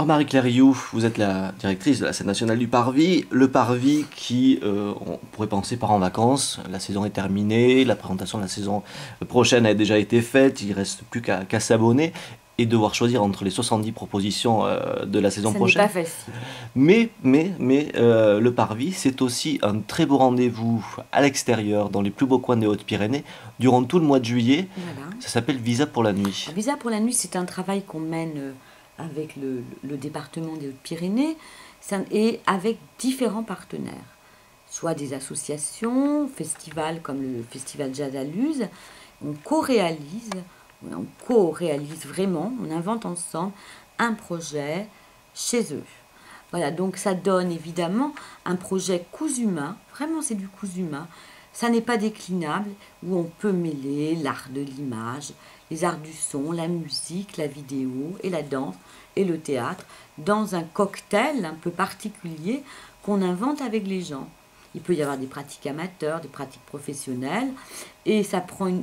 Alors Marie-Claire Rioux, vous êtes la directrice de la scène nationale du Parvis. Le Parvis qui, on pourrait penser, part en vacances. La saison est terminée, la présentation de la saison prochaine a déjà été faite, il ne reste plus qu'à s'abonner et devoir choisir entre les 70 propositions de la saison Ça n'est prochaine. pas facile. Mais le Parvis, c'est aussi un très beau rendez-vous à l'extérieur, dans les plus beaux coins des Hautes-Pyrénées, durant tout le mois de juillet. Voilà. Ça s'appelle Visa pour la nuit. Alors, Visa pour la nuit, c'est un travail qu'on mène avec le département des Hautes-Pyrénées et avec différents partenaires, soit des associations, festivals comme le Festival Jazz à Luz. On co-réalise vraiment, on invente ensemble un projet chez eux. Voilà, donc ça donne évidemment un projet cousu main, vraiment c'est du cousu main. Ça n'est pas déclinable, où on peut mêler l'art de l'image, les arts du son, la musique, la vidéo et la danse et le théâtre dans un cocktail un peu particulier qu'on invente avec les gens. Il peut y avoir des pratiques amateurs, des pratiques professionnelles, et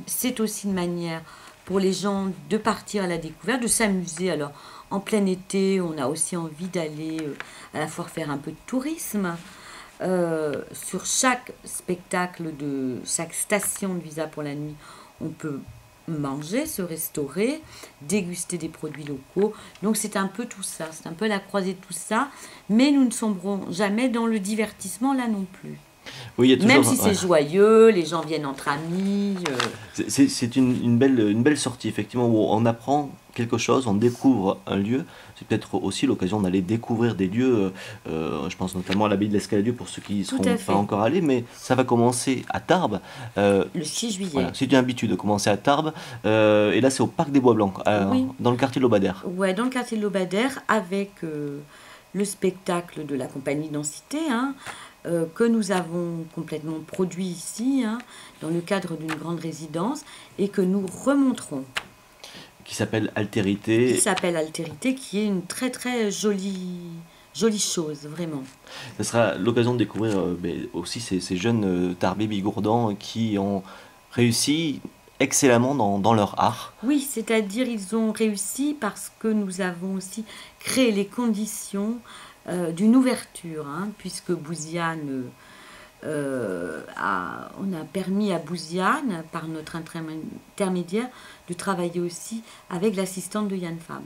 c'est aussi une manière pour les gens de partir à la découverte, de s'amuser. Alors, en plein été, on a aussi envie d'aller à la fois faire un peu de tourisme. Sur chaque spectacle de chaque station de Visa pour la nuit, on peut manger, se restaurer, déguster des produits locaux. Donc c'est un peu tout ça, c'est un peu la croisée de tout ça, mais nous ne sombrons jamais dans le divertissement là non plus. Oui, il y a Même toujours. si c'est joyeux, les gens viennent entre amis. C'est une belle sortie, effectivement, où on apprend quelque chose, on découvre un lieu. C'est peut-être aussi l'occasion d'aller découvrir des lieux. Je pense notamment à l'abbaye de l'Escaladieu pour ceux qui ne Tout seront à pas fait. encore allés, mais ça va commencer à Tarbes. Le 6 Voilà, juillet. c'est une habitude de commencer à Tarbes. Et là, c'est au Parc des Bois Blancs, Oui, dans le quartier de l'Aubadère. ouais, dans le quartier de l'Aubadère, avec le spectacle de la compagnie Densité, hein, que nous avons complètement produit ici, hein, dans le cadre d'une grande résidence, et que nous remonterons, Qui s'appelle qui Altérité. s'appelle Altérité, qui est une très très jolie chose, vraiment. Ce sera l'occasion de découvrir mais aussi ces jeunes Tarbais bigourdans qui ont réussi excellemment dans leur art. Oui, c'est-à-dire ils ont réussi parce que nous avons aussi créé les conditions d'une ouverture, hein, puisque Bouziane on a permis à Bouziane, par notre intermédiaire, de travailler aussi avec l'assistante de Yann Fabre.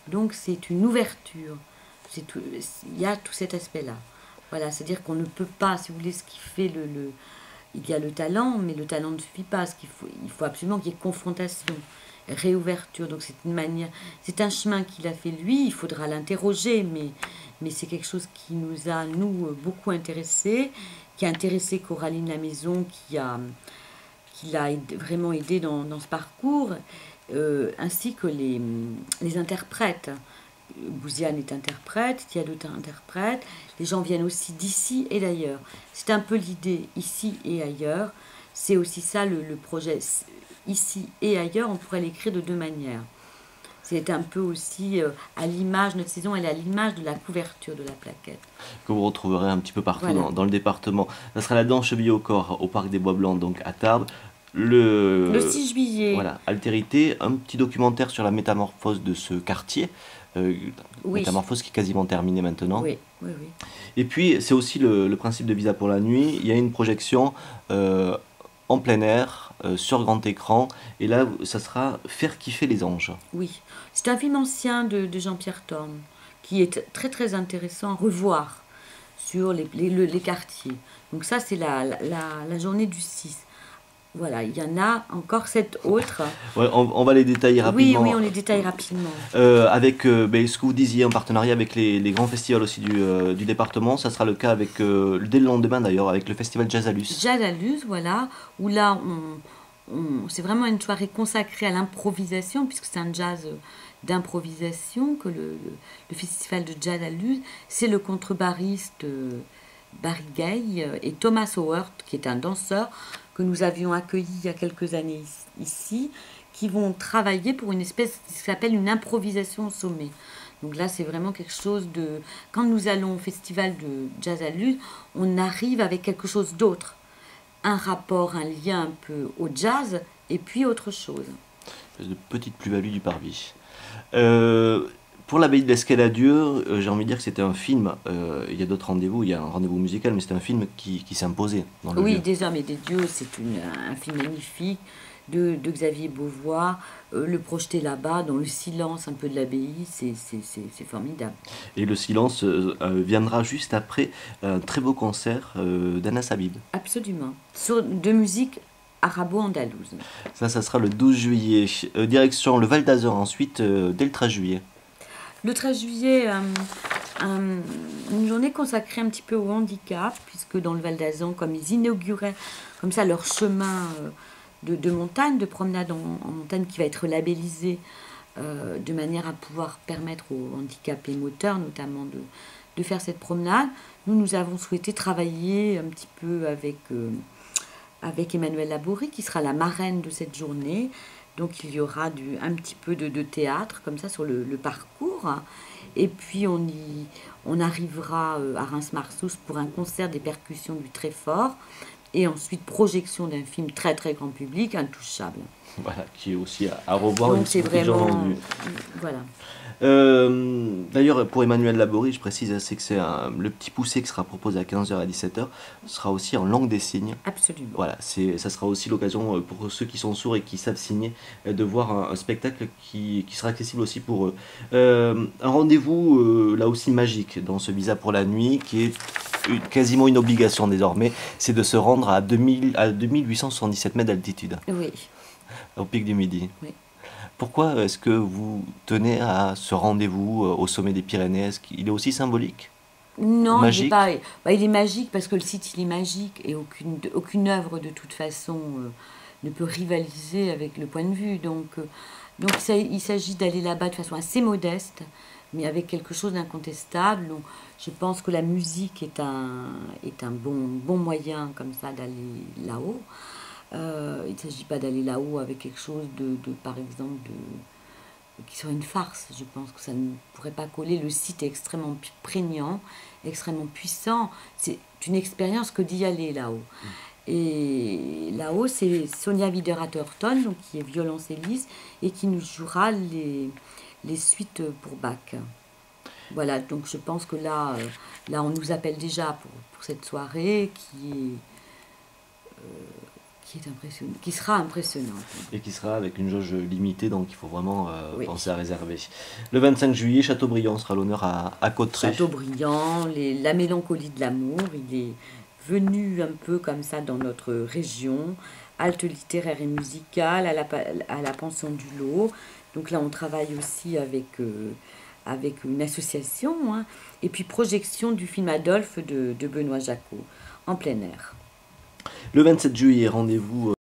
Donc c'est une ouverture. Il y a tout cet aspect-là. Voilà, c'est-à-dire qu'on ne peut pas, si vous voulez, ce qui fait il y a le talent, mais le talent ne suffit pas. Il faut absolument qu'il y ait confrontation, réouverture. Donc c'est une manière, c'est un chemin qu'il a fait lui. Il faudra l'interroger, mais c'est quelque chose qui nous a, nous, beaucoup intéressés, qui a intéressé Coraline Lamaison, qui l'a vraiment aidé dans ce parcours, ainsi que les interprètes. Bouziane est interprète, il y a d'autres interprètes, les gens viennent aussi d'ici et d'ailleurs. C'est un peu l'idée, ici et ailleurs. C'est aussi ça le projet. Ici et ailleurs, on pourrait l'écrire de deux manières. C'est un peu aussi à l'image, notre saison, elle est à l'image de la couverture de la plaquette. Que vous retrouverez un petit peu partout Voilà. dans le département. Ça sera la danse cheville au corps au Parc des Bois Blancs, donc à Tarbes. Le 6 juillet, Voilà, Altérité, un petit documentaire sur la métamorphose de ce quartier. euh, oui, Métamorphose qui est quasiment terminée maintenant. oui, oui, oui. Et puis, c'est aussi le principe de Visa pour la nuit. Il y a une projection en plein air, sur grand écran. Et là, ça sera Faire kiffer les anges. Oui. C'est un film ancien de Jean-Pierre Thorne qui est très très intéressant à revoir sur les quartiers. Donc ça, c'est la journée du 6. Voilà, il y en a encore 7 autres. Ouais, on va les détailler Oui, oui, rapidement. on les détaille rapidement. Avec ce que vous disiez en partenariat avec les grands festivals aussi du département, ça sera le cas avec, dès le lendemain d'ailleurs, avec le festival Jazz à Luce. Jazz à Luz, voilà, où là, c'est vraiment une soirée consacrée à l'improvisation, puisque c'est un jazz d'improvisation que le festival de Jazz à Luz, c'est le contrebarriste Barry Gay et Thomas Howard, qui est un danseur que nous avions accueilli il y a quelques années ici, qui vont travailler pour une espèce qui s'appelle une improvisation au sommet. Donc là, c'est vraiment quelque chose de... Quand nous allons au festival de Jazz à Luz, on arrive avec quelque chose d'autre. Un rapport, un lien un peu au jazz, et puis autre chose. Une espèce de petite plus-value du Parvis. Euh, Pour l'abbaye de l'Escaladieu, j'ai envie de dire que c'était un film, il y a d'autres rendez-vous, il y a un rendez-vous musical, mais c'était un film qui s'imposait dans le Oui, lieu. Des hommes et des dieux, c'est un film magnifique de Xavier Beauvois. Le projeter là-bas, dans le silence un peu de l'abbaye, c'est formidable. Et le silence viendra juste après un très beau concert d'Anas Habib. Absolument. De musique arabo-andalouse. Ça sera le 12 juillet. Direction le Val d'Azur ensuite, dès le 13 juillet. Le 13 juillet, une journée consacrée un petit peu au handicap, puisque dans le Val d'Azur, comme ils inauguraient comme ça leur chemin de montagne, de promenade en montagne qui va être labellisé de manière à pouvoir permettre aux handicapés moteurs notamment de faire cette promenade. Nous avons souhaité travailler un petit peu avec Emmanuelle Laborie, qui sera la marraine de cette journée. Donc il y aura un petit peu de théâtre comme ça sur le parcours. Et puis on arrivera à Reims-Marsous pour un concert des percussions du Treffort. Et ensuite projection d'un film très très grand public, Intouchable. Voilà, qui est aussi à revoir. Donc c'est vraiment... Voilà. D'ailleurs, pour Emmanuelle Laborie, je précise, c'est que le petit poussé qui sera proposé à 15h à 17h sera aussi en langue des signes. Absolument. Voilà, ça sera aussi l'occasion pour ceux qui sont sourds et qui savent signer de voir un spectacle qui sera accessible aussi pour eux. Un rendez-vous là aussi magique dans ce Visa pour la nuit qui est quasiment une obligation désormais, c'est de se rendre à 2877 mètres d'altitude. Oui. Au pic du Midi. Oui. Pourquoi est-ce que vous tenez à ce rendez-vous au sommet des Pyrénées? Est-ce qu'il est aussi symbolique? Non, magique? il est magique parce que le site il est magique et aucune œuvre de toute façon ne peut rivaliser avec le point de vue. Donc il s'agit d'aller là-bas de façon assez modeste, mais avec quelque chose d'incontestable. Donc, je pense que la musique est un bon moyen comme ça d'aller là-haut. Il ne s'agit pas d'aller là-haut avec quelque chose par exemple, qui serait une farce. Je pense que ça ne pourrait pas coller. Le site est extrêmement prégnant, extrêmement puissant. C'est une expérience que d'y aller là-haut. Et là-haut, c'est Sonia Wider-Atherton, donc qui est violoncelliste, et qui nous jouera les suites pour Bach. Voilà, donc je pense que là on nous appelle déjà pour cette soirée qui sera impressionnante. Et qui sera avec une jauge limitée, donc il faut vraiment penser à réserver. Le 25 juillet, Chateaubriand sera l'honneur à Cauterets. Chateaubriand, la mélancolie de l'amour, il est venu un peu comme ça dans notre région, halte littéraire et musicale, à la pension du Lot. Donc là, on travaille aussi avec une association, hein. Et puis projection du film Adolphe de Benoît Jacot, en plein air. Le 27 juillet, rendez-vous